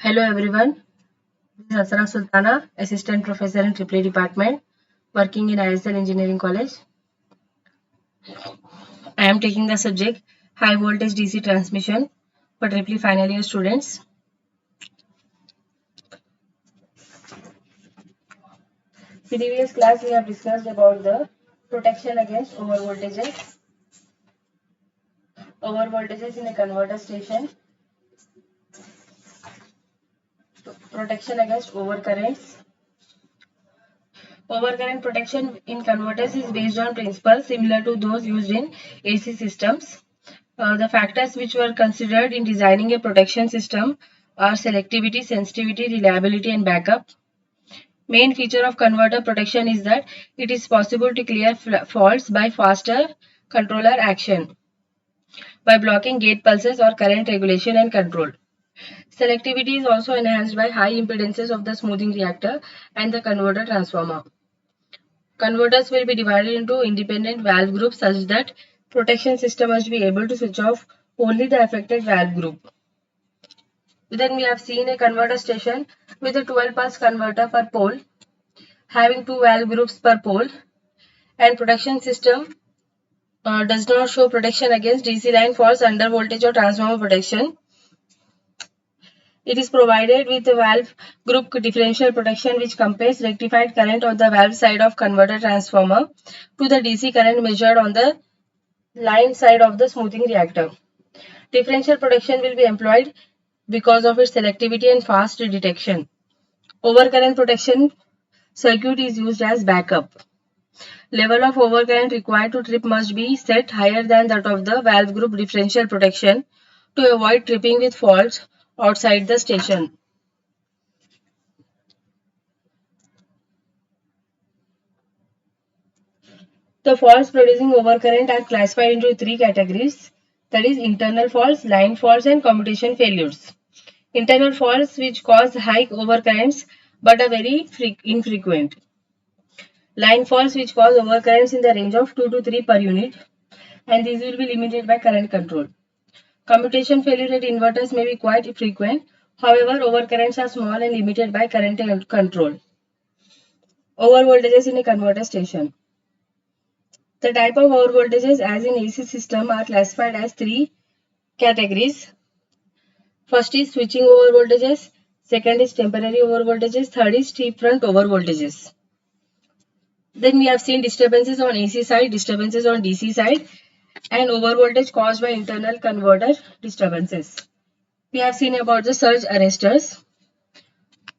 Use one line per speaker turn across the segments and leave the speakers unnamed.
Hello everyone, this is Asra Sultana, Assistant Professor in Triple Department, working in ISL Engineering College. I am taking the subject High Voltage DC Transmission for Triple Final Year students. In previous class, we have discussed about the protection against overvoltages in a converter station, protection against overcurrents. Overcurrent protection in converters is based on principles similar to those used in AC systems. The factors which were considered in designing a protection system are selectivity, sensitivity, reliability, and backup. Main feature of converter protection is that it is possible to clear faults by faster controller action, by blocking gate pulses or current regulation and control. Selectivity is also enhanced by high impedances of the smoothing reactor and the converter transformer. Converters will be divided into independent valve groups such that protection system must be able to switch off only the affected valve group. Then we have seen a converter station with a 12 pulse converter per pole, having two valve groups per pole, and protection system does not show protection against DC line faults, under voltage or transformer protection. It is provided with a valve group differential protection which compares rectified current on the valve side of converter transformer to the DC current measured on the line side of the smoothing reactor. Differential protection will be employed because of its selectivity and fast detection. Overcurrent protection circuit is used as backup. Level of overcurrent required to trip must be set higher than that of the valve group differential protection to avoid tripping with faults outside the station. The faults producing overcurrent are classified into three categories, that is internal faults, line faults, and commutation failures. Internal faults which cause high overcurrents but are very infrequent. Line faults which cause overcurrents in the range of 2 to 3 per unit, and these will be limited by current control. Commutation failure at inverters may be quite frequent, however overcurrents are small and limited by current control. Overvoltages in a converter station. The type of overvoltages as in AC system are classified as three categories. First is switching overvoltages, second is temporary overvoltages, third is steep front overvoltages. Then we have seen disturbances on AC side, disturbances on DC side, and overvoltage caused by internal converter disturbances. We have seen about the surge arresters.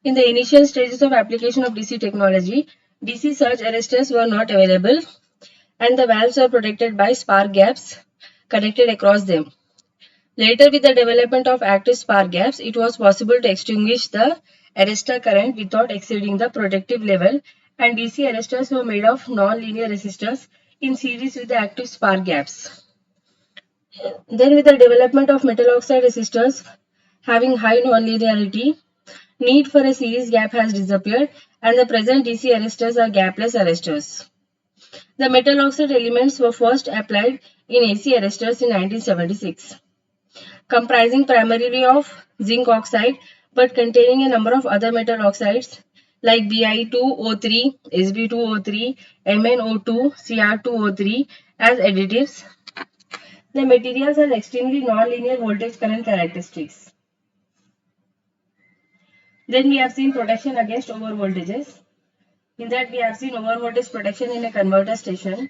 In the initial stages of application of DC technology, DC surge arresters were not available and the valves are protected by spark gaps connected across them. Later, with the development of active spark gaps, it was possible to extinguish the arrestor current without exceeding the protective level, and DC arresters were made of non-linear resistors in series with the active spark gaps. Then, with the development of metal oxide resistors having high non-linearity, need for a series gap has disappeared and the present DC arresters are gapless arresters. The metal oxide elements were first applied in AC arresters in 1976. Comprising primarily of zinc oxide but containing a number of other metal oxides like Bi2O3, Sb2O3, MnO2, Cr2O3 as additives. The materials have extremely non-linear voltage current characteristics. Then we have seen protection against overvoltages. In that we have seen overvoltage protection in a converter station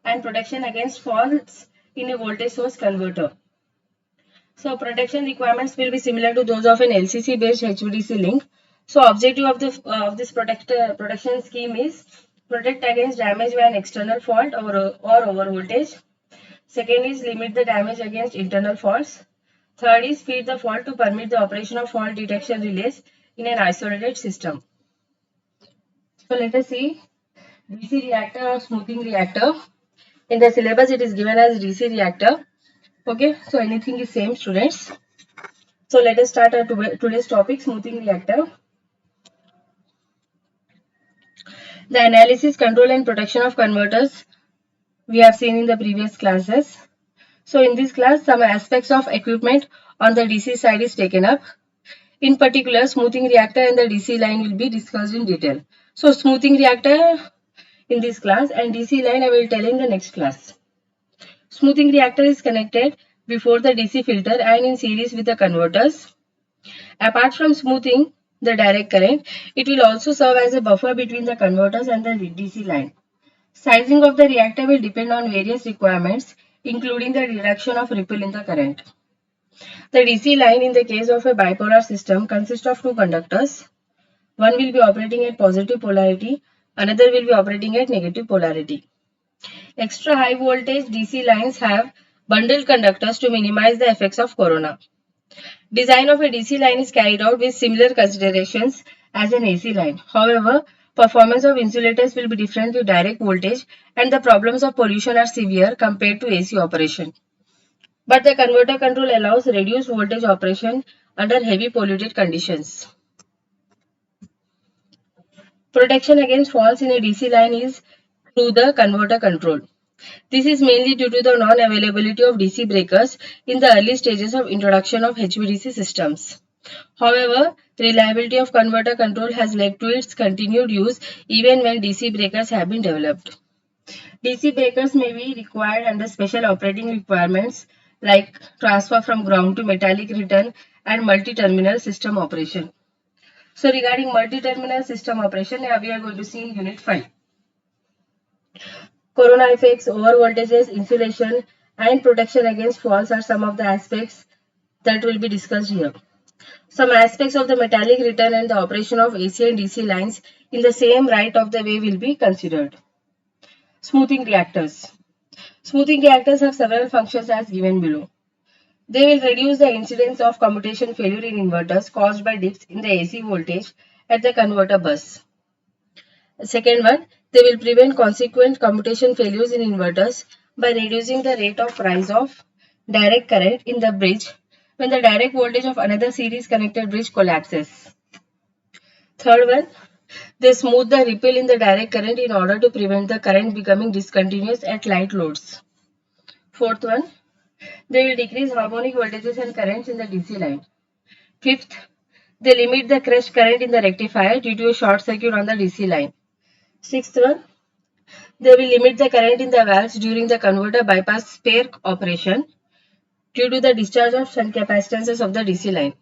and protection against faults in a voltage source converter. So protection requirements will be similar to those of an LCC based HVDC link. So objective of this protection scheme is protect against damage by an external fault or overvoltage. Second is limit the damage against internal faults. Third is feed the fault to permit the operation of fault detection relays in an isolated system. So let us see DC reactor or smoothing reactor. In the syllabus it is given as DC reactor. Okay, so anything is same students. So let us start our today's topic, smoothing reactor. The analysis, control and protection of converters we have seen in the previous classes. So in this class, some aspects of equipment on the DC side is taken up. In particular, smoothing reactor and the DC line will be discussed in detail. So smoothing reactor in this class and DC line I will tell in the next class. Smoothing reactor is connected before the DC filter and in series with the converters. Apart from smoothing the direct current, it will also serve as a buffer between the converters and the DC line. Sizing of the reactor will depend on various requirements, including the reduction of ripple in the current. The DC line in the case of a bipolar system consists of two conductors. One will be operating at positive polarity, another will be operating at negative polarity. Extra high voltage DC lines have bundled conductors to minimize the effects of corona. Design of a DC line is carried out with similar considerations as an AC line. However, performance of insulators will be different with direct voltage and the problems of pollution are severe compared to AC operation. But the converter control allows reduced voltage operation under heavy polluted conditions. Protection against faults in a DC line is through the converter control. This is mainly due to the non-availability of DC breakers in the early stages of introduction of HVDC systems. However, reliability of converter control has led to its continued use even when DC breakers have been developed. DC breakers may be required under special operating requirements like transfer from ground to metallic return and multi-terminal system operation. So regarding multi-terminal system operation, we are going to see in Unit 5. Corona effects, over voltages, insulation, and protection against faults are some of the aspects that will be discussed here. Some aspects of the metallic return and the operation of AC and DC lines in the same right of the way will be considered. Smoothing reactors. Smoothing reactors have several functions as given below. They will reduce the incidence of commutation failure in inverters caused by dips in the AC voltage at the converter bus. Second one, they will prevent consequent commutation failures in inverters by reducing the rate of rise of direct current in the bridge when the direct voltage of another series connected bridge collapses. Third one, they smooth the ripple in the direct current in order to prevent the current becoming discontinuous at light loads. Fourth one, they will decrease harmonic voltages and currents in the DC line. Fifth, they limit the crest current in the rectifier due to a short circuit on the DC line. Sixth one, they will limit the current in the valves during the converter bypass spare operation due to the discharge of shunt capacitances of the DC line.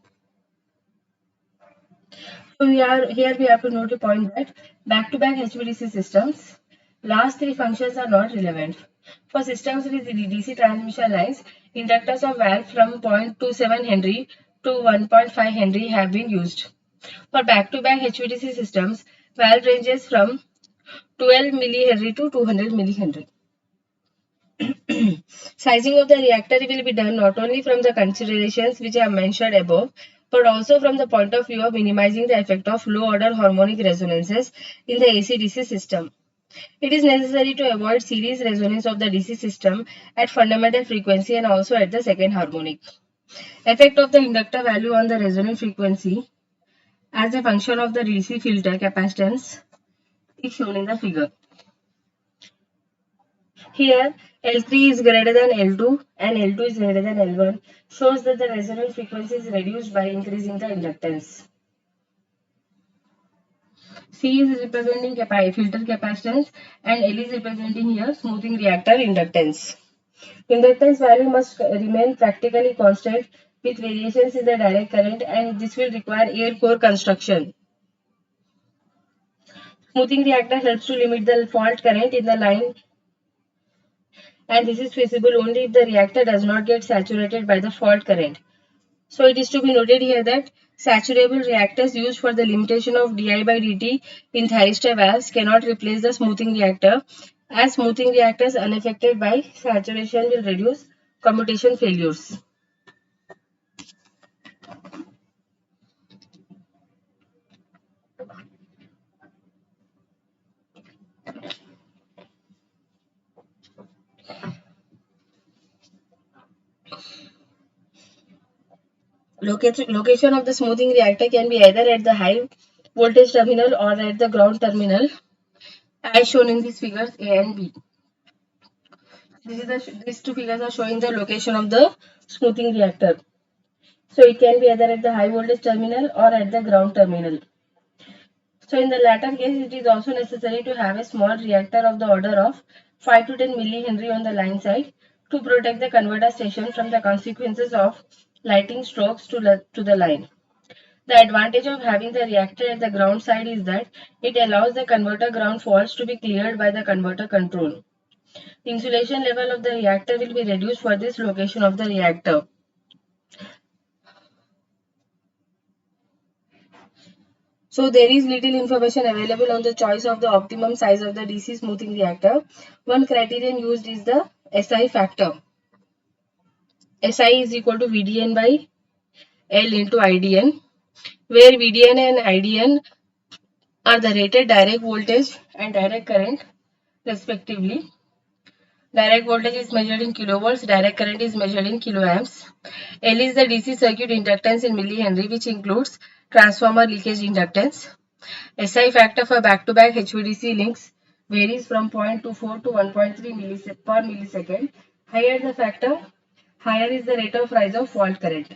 So here we have to note a point that back-to-back HVDC systems, last three functions are not relevant. For systems with DC transmission lines, inductors of valve from 0.27 Henry to 1.5 Henry have been used. For back-to-back HVDC systems, valve ranges from 12 millihenry to 200 millihenry. Sizing of the reactor will be done not only from the considerations which I have mentioned above, but also from the point of view of minimizing the effect of low order harmonic resonances in the AC-DC system. It is necessary to avoid series resonance of the DC system at fundamental frequency and also at the second harmonic. Effect of the inductor value on the resonant frequency as a function of the DC filter capacitance is shown in the figure. Here, L3 is greater than L2 and L2 is greater than L1 shows that the resonant frequency is reduced by increasing the inductance. C is representing filter capacitance and L is representing here smoothing reactor inductance. Inductance value must remain practically constant with variations in the direct current and this will require air core construction. Smoothing reactor helps to limit the fault current in the line and this is feasible only if the reactor does not get saturated by the fault current. So it is to be noted here that saturable reactors used for the limitation of di by dt in thyristor valves cannot replace the smoothing reactor as smoothing reactors unaffected by saturation will reduce commutation failures. Location of the smoothing reactor can be either at the high voltage terminal or at the ground terminal as shown in these figures A and B. These two figures are showing the location of the smoothing reactor. So it can be either at the high voltage terminal or at the ground terminal. So in the latter case, it is also necessary to have a small reactor of the order of 5 to 10 millihenry on the line side to protect the converter station from the consequences of lighting strokes to the line. The advantage of having the reactor at the ground side is that it allows the converter ground faults to be cleared by the converter control. The insulation level of the reactor will be reduced for this location of the reactor. So there is little information available on the choice of the optimum size of the DC smoothing reactor. One criterion used is the SI factor. SI is equal to VDN by L into IDN, where VDN and IDN are the rated direct voltage and direct current respectively. Direct voltage is measured in kilovolts, direct current is measured in kiloamps. L is the DC circuit inductance in millihenry, which includes transformer leakage inductance. SI factor for back-to-back HVDC links varies from 0.24 to 1.3 per millisecond. Higher the factor, higher is the rate of rise of fault current.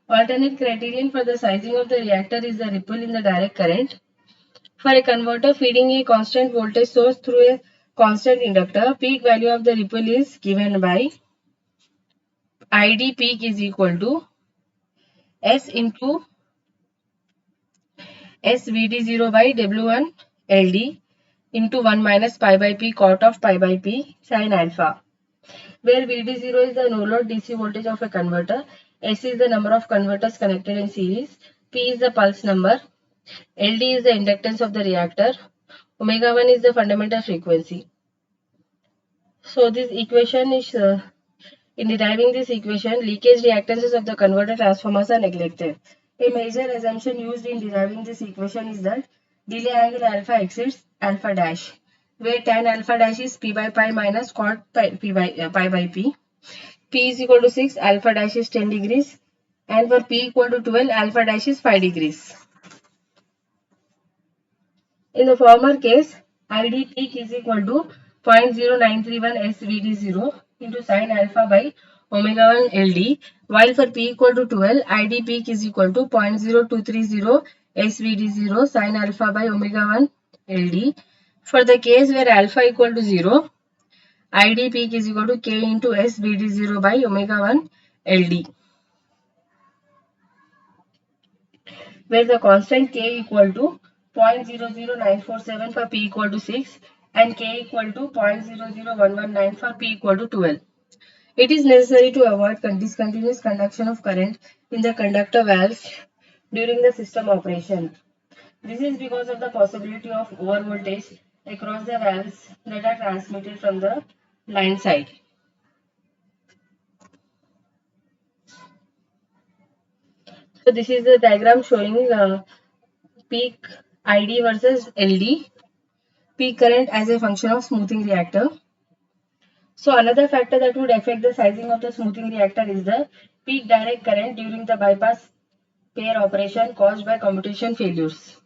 Alternate criterion for the sizing of the reactor is the ripple in the direct current. For a converter feeding a constant voltage source through a constant inductor, peak value of the ripple is given by ID peak is equal to S into SVD0 by W1 LD into 1 minus pi by P cot of pi by P sin alpha, where VD0 is the no-load DC voltage of a converter, S is the number of converters connected in series, P is the pulse number, LD is the inductance of the reactor, omega 1 is the fundamental frequency. So this equation is, in deriving this equation, leakage reactances of the converter transformers are neglected. A major assumption used in deriving this equation is that delay angle alpha exceeds alpha dash, where tan alpha dash is p by pi minus cot pi by p. P is equal to 6, alpha dash is 10 degrees, and for p equal to 12, alpha dash is 5 degrees. In the former case, ID peak is equal to 0.0931 SVD0 into sin alpha by omega 1 LD, while for P equal to 12, ID peak is equal to 0.0230 SVD0 sin alpha by omega 1 LD. For the case where alpha equal to 0, ID peak is equal to K into SVD0 by omega 1 LD, where the constant K equal to 0.00947 for P equal to 6 and K equal to 0.00119 for P equal to 12. It is necessary to avoid discontinuous conduction of current in the conductor valves during the system operation. This is because of the possibility of overvoltage across the valves that are transmitted from the line side. So this is the diagram showing peak ID versus LD, peak current as a function of smoothing reactor. So another factor that would affect the sizing of the smoothing reactor is the peak direct current during the bypass pair operation caused by commutation failures.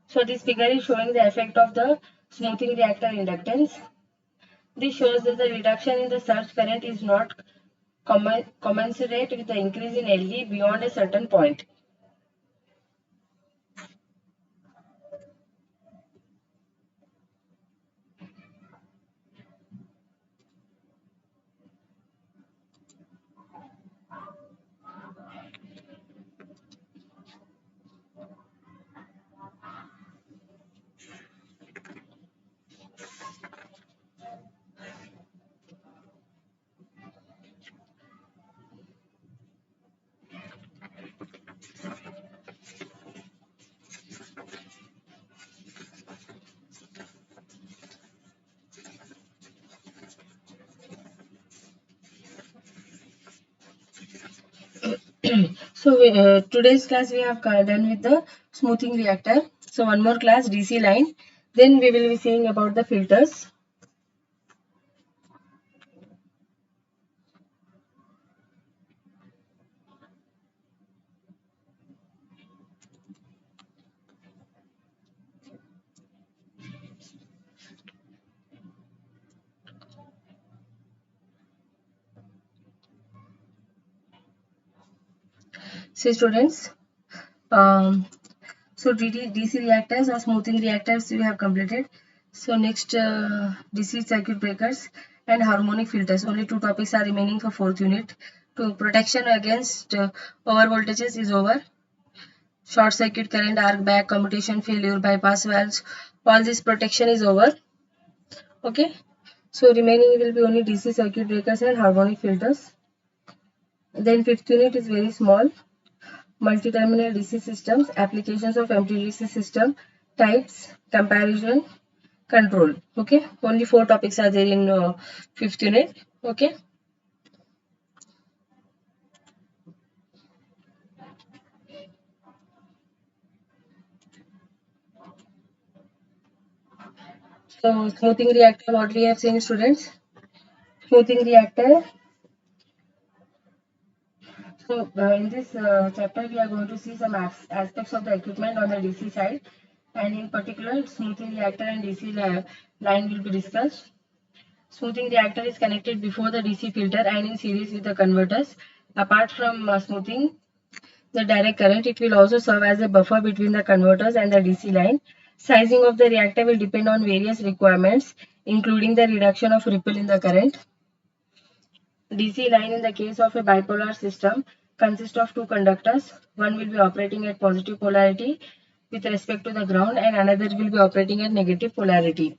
So this figure is showing the effect of the smoothing reactor inductance. This shows that the reduction in the surge current is not commensurate with the increase in LD beyond a certain point. So today's class we have done with the smoothing reactor. So one more class, DC line. Then we will be seeing about the filters. See students, um, so DC reactors or smoothing reactors we have completed. So next DC circuit breakers and harmonic filters. Only two topics are remaining for fourth unit. To protection against over voltages is over. Short circuit current, arc back, commutation failure, bypass valves. All this protection is over. Okay. So remaining will be only DC circuit breakers and harmonic filters. Then fifth unit is very small. Multi-terminal DC systems, applications of MTDC system, types, comparison, control. Okay, only four topics are there in fifth unit. Okay, so smoothing reactor, what we have seen, students? Smoothing reactor. So in this chapter, we are going to see some aspects of the equipment on the DC side, and in particular, smoothing reactor and DC line will be discussed. Smoothing reactor is connected before the DC filter and in series with the converters. Apart from smoothing the direct current, it will also serve as a buffer between the converters and the DC line. Sizing of the reactor will depend on various requirements, including the reduction of ripple in the current. DC line in the case of a bipolar system consists of two conductors. One will be operating at positive polarity with respect to the ground and another will be operating at negative polarity.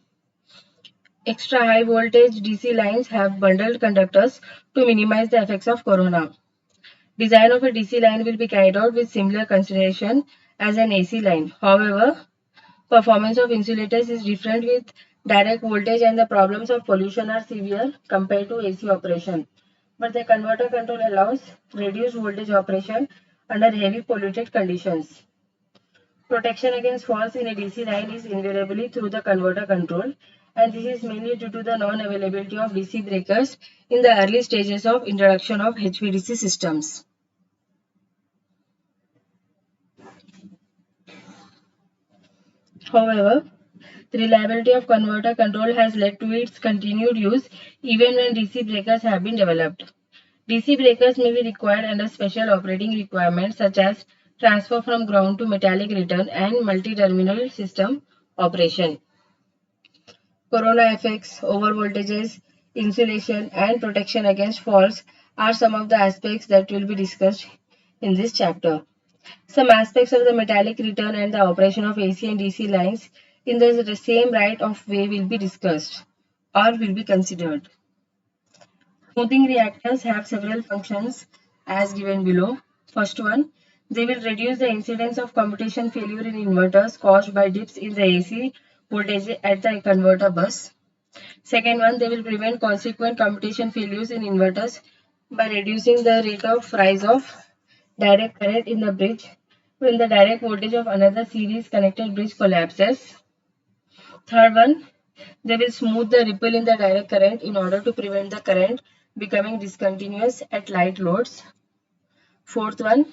Extra high voltage DC lines have bundled conductors to minimize the effects of corona. Design of a DC line will be carried out with similar consideration as an AC line. However, performance of insulators is different with direct voltage and the problems of pollution are severe compared to AC operation. But the converter control allows reduced voltage operation under heavy polluted conditions. Protection against faults in a DC line is invariably through the converter control, and this is mainly due to the non-availability of DC breakers in the early stages of introduction of HVDC systems. However, the reliability of converter control has led to its continued use even when DC breakers have been developed. DC breakers may be required under special operating requirements such as transfer from ground to metallic return and multi-terminal system operation. Corona effects, overvoltages, insulation, and protection against faults are some of the aspects that will be discussed in this chapter. Some aspects of the metallic return and the operation of AC and DC lines in the same right of way will be discussed or will be considered. Smoothing reactors have several functions as given below. First one, they will reduce the incidence of commutation failure in inverters caused by dips in the AC voltage at the converter bus. Second one, they will prevent consequent commutation failures in inverters by reducing the rate of rise of direct current in the bridge when the direct voltage of another series connected bridge collapses. Third one, they will smooth the ripple in the direct current in order to prevent the current becoming discontinuous at light loads. Fourth one,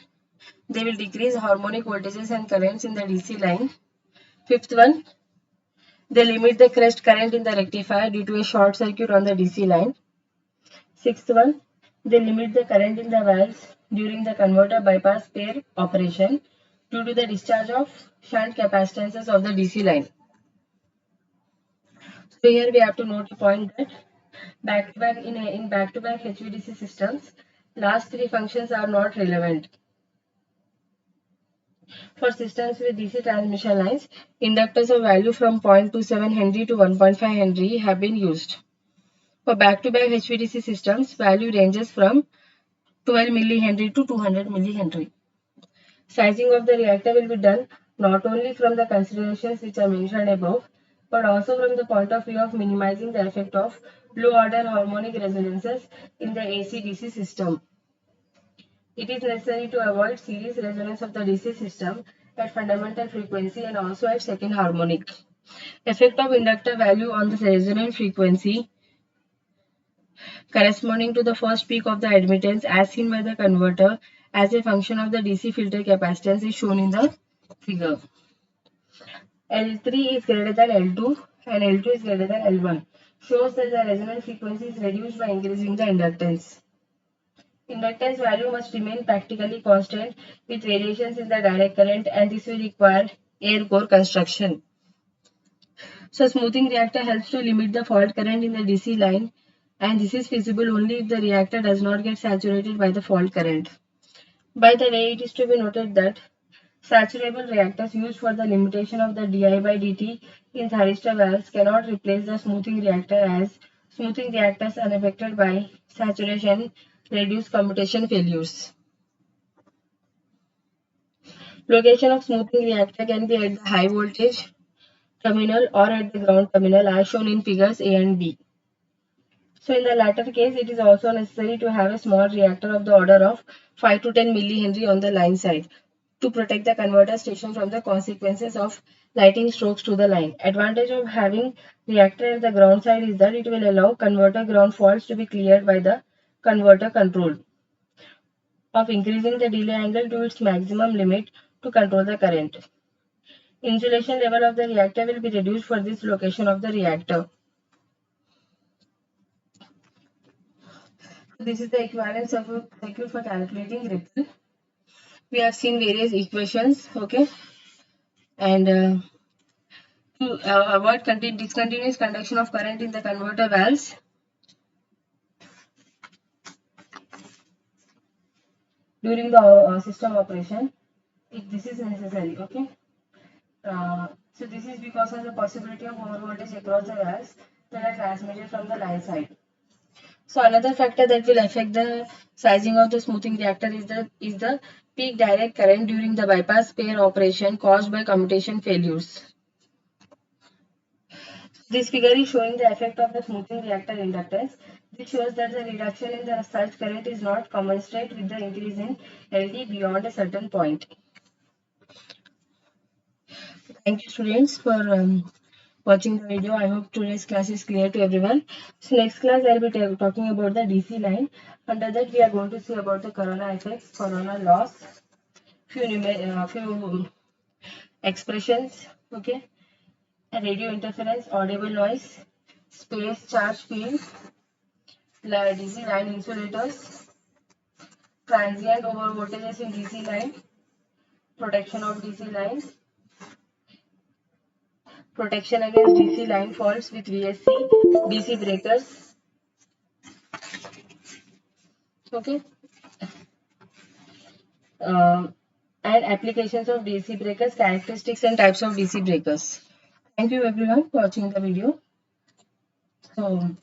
they will decrease harmonic voltages and currents in the DC line. Fifth one, they limit the crest current in the rectifier due to a short circuit on the DC line. Sixth one, they limit the current in the valves during the converter bypass pair operation due to the discharge of shunt capacitances of the DC line. So here we have to note a point that back-to-back in back-to-back HVDC systems, last three functions are not relevant. For systems with DC transmission lines, inductors of value from 0.27 Henry to 1.5 Henry have been used. For back-to-back HVDC systems, value ranges from 12 millihenry to 200 millihenry. Sizing of the reactor will be done not only from the considerations which are mentioned above, but also from the point of view of minimizing the effect of low-order harmonic resonances in the AC-DC system. It is necessary to avoid series resonance of the DC system at fundamental frequency and also at second harmonic. Effect of inductor value on the resonant frequency corresponding to the first peak of the admittance as seen by the converter as a function of the DC filter capacitance is shown in the figure. L3 is greater than L2 and L2 is greater than L1. Shows that the resonant frequency is reduced by increasing the inductance. Inductance value must remain practically constant with variations in the direct current, and this will require air core construction. So smoothing reactor helps to limit the fault current in the DC line, and this is feasible only if the reactor does not get saturated by the fault current. By the way, it is to be noted that saturable reactors used for the limitation of the di by dt in thyristor valves cannot replace the smoothing reactor, as smoothing reactors unaffected by saturation reduce commutation failures. Location of smoothing reactor can be at the high voltage terminal or at the ground terminal as shown in figures A and B. So in the latter case, it is also necessary to have a small reactor of the order of 5 to 10 millihenry on the line side to protect the converter station from the consequences of lighting strokes to the line. Advantage of having reactor at the ground side is that it will allow converter ground faults to be cleared by the converter control of increasing the delay angle to its maximum limit to control the current. Insulation level of the reactor will be reduced for this location of the reactor. This is the equivalent circuit for calculating ripple. We have seen various equations, okay, and to avoid discontinuous conduction of current in the converter valves, during the system operation, this is necessary, okay. So this is because of the possibility of over voltage across the valves that are transmitted from the line side. So another factor that will affect the sizing of the smoothing reactor is the peak direct current during the bypass pair operation caused by commutation failures. This figure is showing the effect of the smoothing reactor inductance. This shows that the reduction in the surge current is not commensurate with the increase in LD beyond a certain point. Thank you students for watching the video. I hope today's class is clear to everyone. So next class I will be talking about the DC line. Under that we are going to see about the corona effects, corona loss, few expressions, okay, radio interference, audible noise, space charge field, DC line insulators, transient over voltages in DC line, protection of DC lines, protection against DC line faults with VSC, DC breakers, okay, uh, and applications of DC breakers, characteristics and types of DC breakers. Thank you everyone for watching the video. So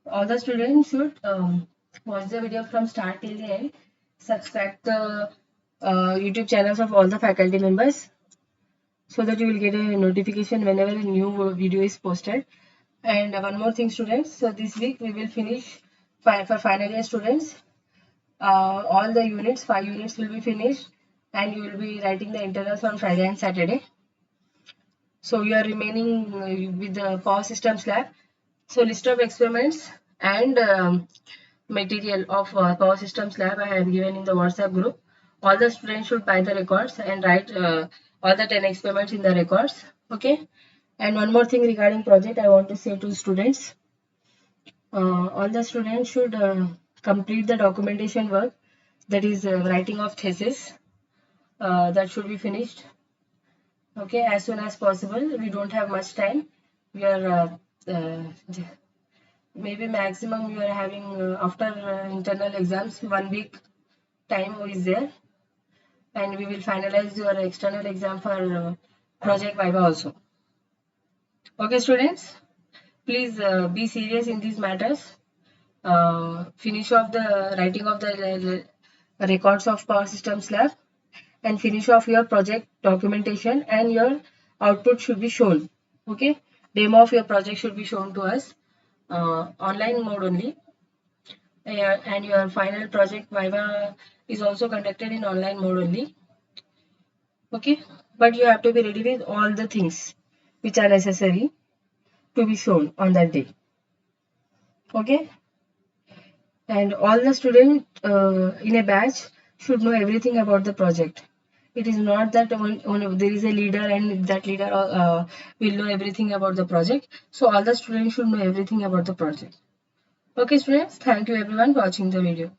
all the students should watch the video from start till the end. Subscribe the YouTube channels of all the faculty members so that you will get a notification whenever a new video is posted. And one more thing students, so this week we will finish for final year students. All the units, 5 units will be finished, and you will be writing the internals on Friday and Saturday. So you are remaining with the power systems lab. So list of experiments and material of power systems lab I have given in the WhatsApp group. All the students should buy the records and write all the 10 experiments in the records, okay. And one more thing regarding project I want to say to students, all the students should complete the documentation work, that is writing of thesis, that should be finished, okay, as soon as possible. We don't have much time. We are maybe maximum you are having after internal exams 1 week time is there, and we will finalize your external exam for project viva also. Okay students, please be serious in these matters. Finish off the writing of the records of power systems lab and finish off your project documentation, and your output should be shown, okay. Demo of your project should be shown to us online mode only, and your final project viva is also conducted in online mode only, okay. But you have to be ready with all the things which are necessary to be shown on that day, okay. And all the students in a batch should know everything about the project. It is not that there is a leader and that leader will know everything about the project. So all the students should know everything about the project, Okay students, thank you everyone for watching the video.